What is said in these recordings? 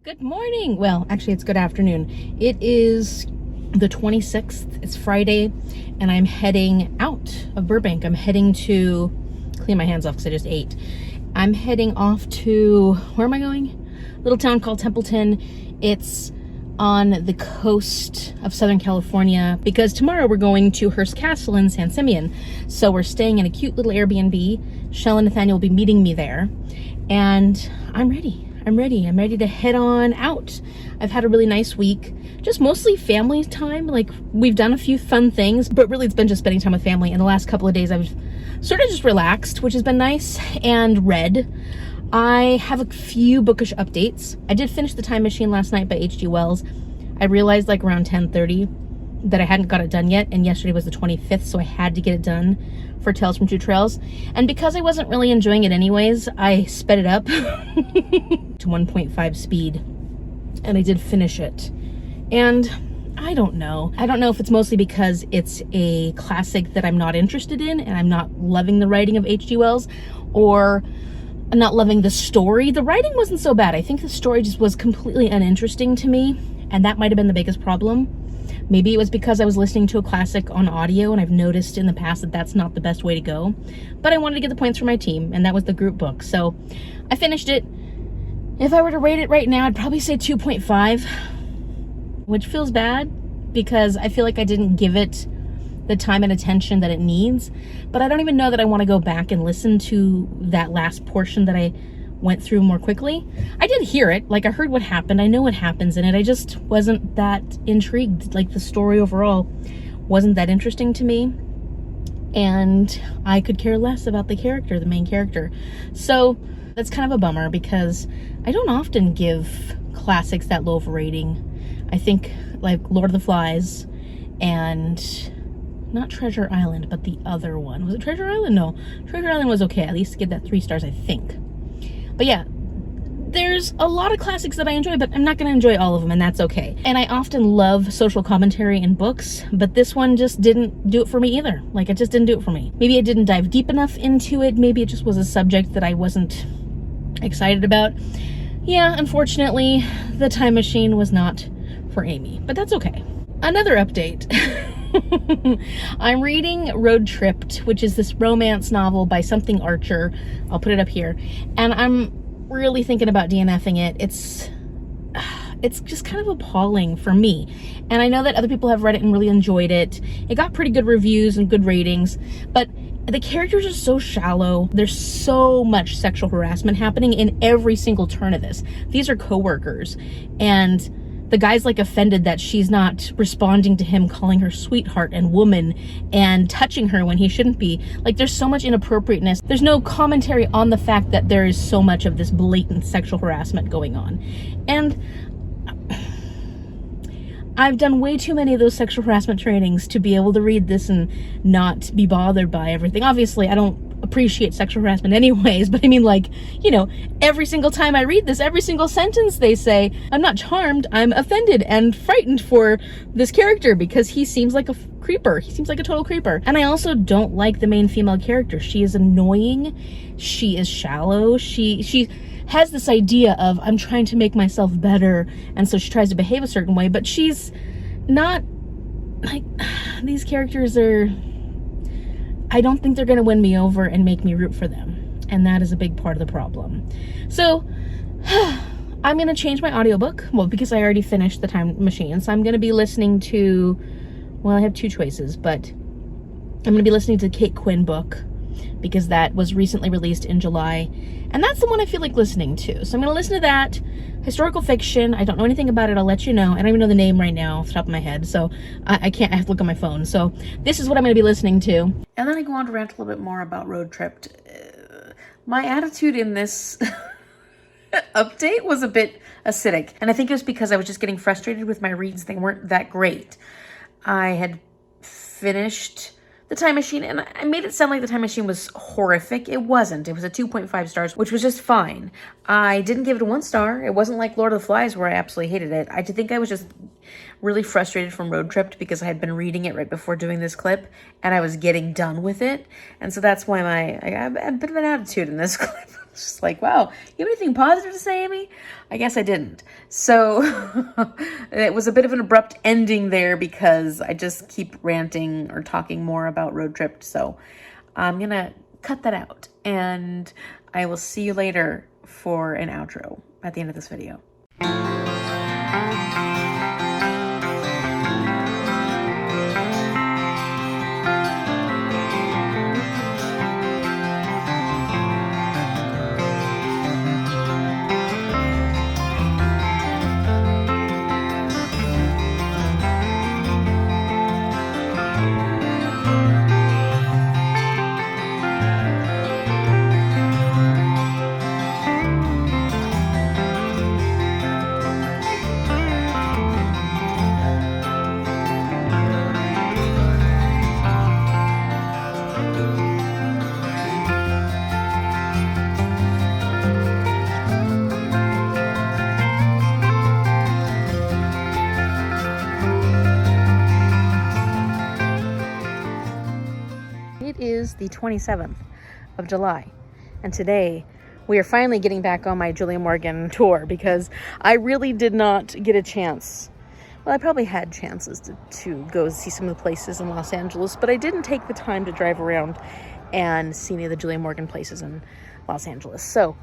Good morning. Well, actually, it's good afternoon. It is the 26th. It's Friday, and I'm heading out of Burbank. I'm heading to clean my hands off because I just ate. I'm heading off to, where am I going? A little town called Templeton. It's on the coast of Southern California because tomorrow we're going to Hearst Castle in San Simeon. So we're staying in a cute little Airbnb. Shell and Nathaniel will be meeting me there, and I'm ready. I'm ready to head on out. I've had a really nice week, just mostly family time. Like, we've done a few fun things, but really it's been just spending time with family. And the last couple of days I've sort of just relaxed, which has been nice, and read. I have a few bookish updates. I did finish The Time Machine last night by H.G. Wells. I realized like around 10:30 that I hadn't got it done yet, and yesterday was the 25th, so I had to get it done for Tales from Two Trails. And because I wasn't really enjoying it anyways, I sped it up to 1.5 speed, and I did finish it. And I don't know if it's mostly because it's a classic that I'm not interested in and I'm not loving the writing of H.G. Wells, or I'm not loving the story. The writing wasn't so bad. I think the story just was completely uninteresting to me, and that might have been the biggest problem. Maybe it was because I was listening to a classic on audio, and I've noticed in the past that that's not the best way to go. But I wanted to get the points for my team, and that was the group book. So I finished it. If I were to rate it right now, I'd probably say 2.5, which feels bad because I feel like I didn't give it the time and attention that it needs. But I don't even know that I want to go back and listen to that last portion that I went through more quickly. I did hear it, like I heard what happened, I know what happens in it. I just wasn't that intrigued. Like, the story overall wasn't that interesting to me, and I could care less about the character, the main character. So that's kind of a bummer because I don't often give classics that low of a rating. I think like Lord of the Flies and not Treasure Island, but the other one. Was it Treasure Island? No, Treasure Island was okay. At least to get that 3 stars, I think. But yeah, there's a lot of classics that I enjoy, but I'm not going to enjoy all of them, and that's okay. And I often love social commentary in books, but this one just didn't do it for me either. Like, it just didn't do it for me. Maybe I didn't dive deep enough into it. Maybe it just was a subject that I wasn't excited about. Yeah, unfortunately, The Time Machine was not for Amy, but that's okay. Another update. I'm reading Road Tripped, which is this romance novel by something Archer. I'll put it up here. And I'm really thinking about DNFing it. It's just kind of appalling for me. And I know that other people have read it and really enjoyed it. It got pretty good reviews and good ratings, but the characters are so shallow. There's so much sexual harassment happening in every single turn of this. These are coworkers, and the guy's like offended that she's not responding to him, calling her sweetheart and woman and touching her when he shouldn't be. Like, there's so much inappropriateness. There's no commentary on the fact that there is so much of this blatant sexual harassment going on. And I've done way too many of those sexual harassment trainings to be able to read this and not be bothered by everything. Obviously, I don't appreciate sexual harassment anyways, but I mean, like, you know, every single time I read this, every single sentence they say, I'm not charmed, I'm offended and frightened for this character because he seems like a creeper. He seems like a total creeper. And I also don't like the main female character. She is annoying. She is shallow. She has this idea of, I'm trying to make myself better, and so she tries to behave a certain way, but she's not, like, these characters are, I don't think they're going to win me over and make me root for them. And that is a big part of the problem. So I'm going to change my audiobook. Well, because I already finished The Time Machine. So I'm going to be listening to, well, I have 2 choices, but I'm going to be listening to the Kate Quinn book because that was recently released in July. And that's the one I feel like listening to. So I'm going to listen to that. Historical fiction. I don't know anything about it. I'll let you know. I don't even know the name right now off the top of my head. So I can't. I have to look on my phone. So this is what I'm going to be listening to. And then I go on to rant a little bit more about Road Tripped. My attitude in this update was a bit acidic. And I think it was because I was just getting frustrated with my reads. They weren't that great. I had finished The Time Machine, and I made it sound like The Time Machine was horrific. It wasn't. It was a 2.5 stars, which was just fine. I didn't give it a 1 star. It wasn't like Lord of the Flies where I absolutely hated it. I think I was just really frustrated from Road Tripped because I had been reading it right before doing this clip, and I was getting done with it. And so that's why I have a bit of an attitude in this clip. It's just like, wow, you have anything positive to say, Amy? I guess I didn't. So it was a bit of an abrupt ending there because I just keep ranting or talking more about road trip. So I'm going to cut that out, and I will see you later for an outro at the end of this video. It is the 27th of July, and today we are finally getting back on my Julia Morgan tour because I really did not get a chance. Well, I probably had chances to go see some of the places in Los Angeles, but I didn't take the time to drive around and see any of the Julia Morgan places in Los Angeles. So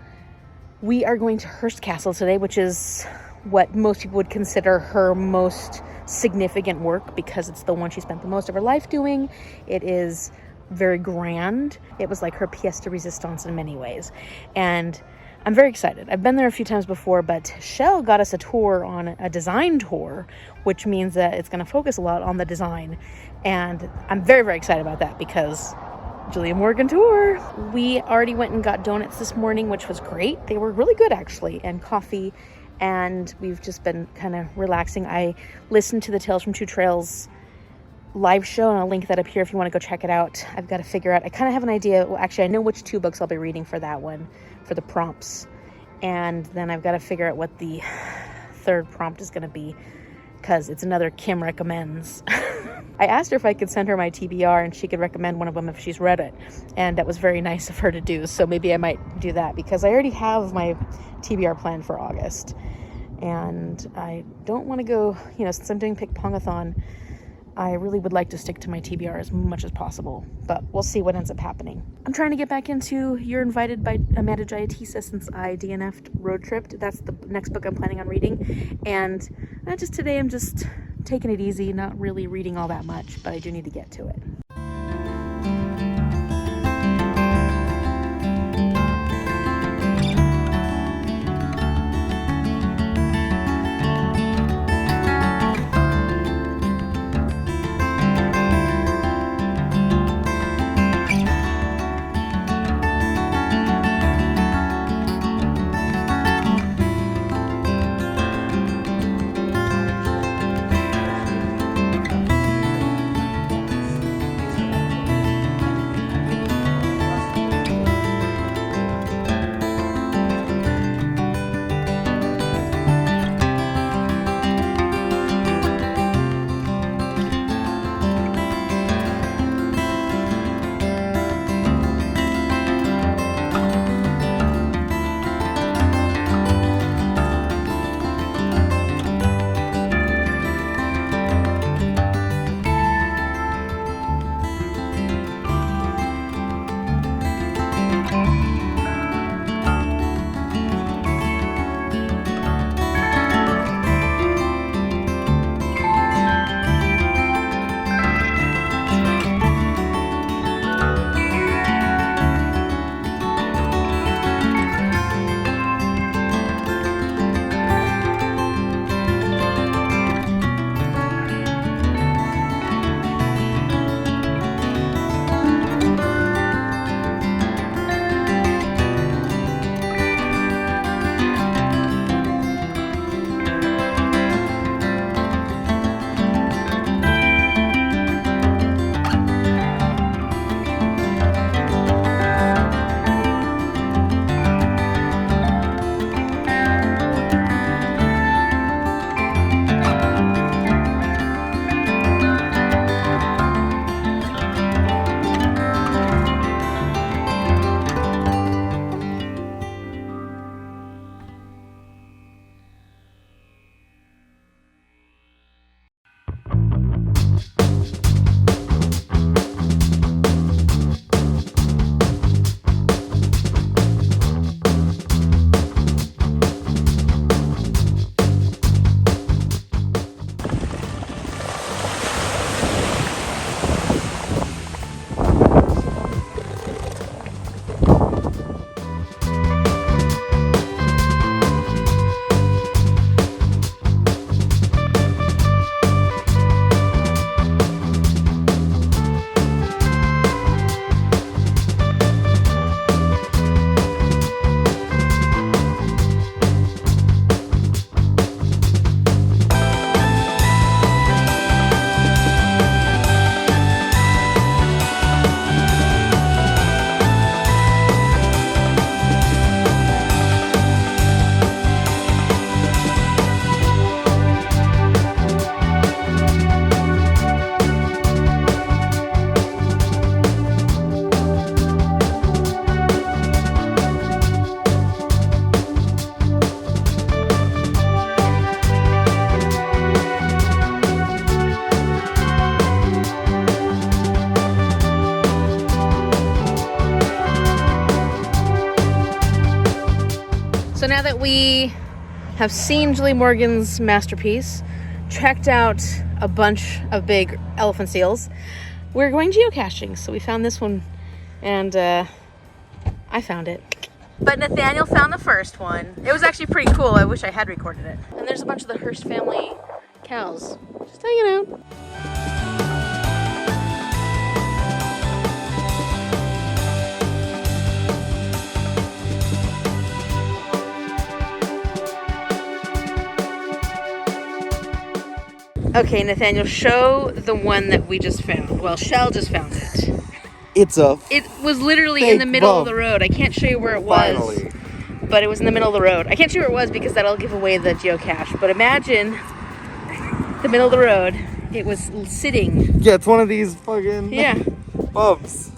we are going to Hearst Castle today, which is what most people would consider her most significant work because it's the one she spent the most of her life doing. It is very grand. It was like her pièce de résistance in many ways. And I'm very excited. I've been there a few times before, but Shell got us a tour on a design tour, which means that it's going to focus a lot on the design. And I'm very, very excited about that because Julia Morgan tour. We already went and got donuts this morning, which was great. They were really good actually, and coffee. And we've just been kind of relaxing. I listened to the Tales from Two Trails live show, and I'll link that up here if you want to go check it out. I've got to figure out, I kind of have an idea. Well, actually, I know which 2 books I'll be reading for that one, for the prompts. And then I've got to figure out what the 3rd prompt is going to be, because it's another Kim recommends. I asked her if I could send her my TBR and she could recommend one of them if she's read it. And that was very nice of her to do. So maybe I might do that because I already have my TBR planned for August. And I don't want to go, since I'm doing Pick Pongathon, I really would like to stick to my TBR as much as possible, but we'll see what ends up happening. I'm trying to get back into You're Invited by Amanda Giatisa since I DNF'd Road Trip. That's the next book I'm planning on reading. And just today I'm just taking it easy, not really reading all that much, but I do need to get to it. that we have seen Julie Morgan's masterpiece, checked out a bunch of big elephant seals, we're going geocaching. So we found this one, and I found it. But Nathaniel found the first one. It was actually pretty cool. I wish I had recorded it. And there's a bunch of the Hearst family cows. Just hanging out. Okay, Nathaniel, show the one that we just found. Well, Shell just found it. It was literally in the middle of the road. I can't show you where it was. Finally. But it was in the middle of the road. I can't show you where it was because that'll give away the geocache. But imagine the middle of the road. It was sitting. Yeah, it's one of these fucking bumps.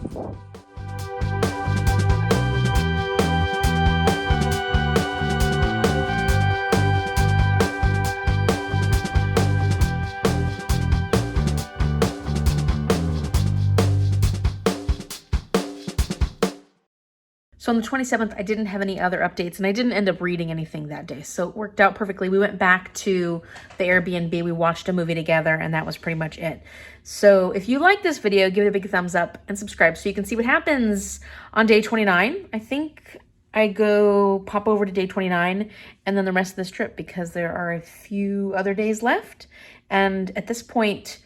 So on the 27th, I didn't have any other updates, and I didn't end up reading anything that day. So it worked out perfectly. We went back to the Airbnb, we watched a movie together, and that was pretty much it. So if you like this video, give it a big thumbs up and subscribe so you can see what happens on day 29. I think I go pop over to day 29 and then the rest of this trip, because there are a few other days left. And at this point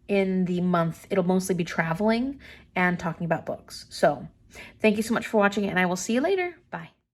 in the month, it'll mostly be traveling and talking about books. So thank you so much for watching, and I will see you later. Bye.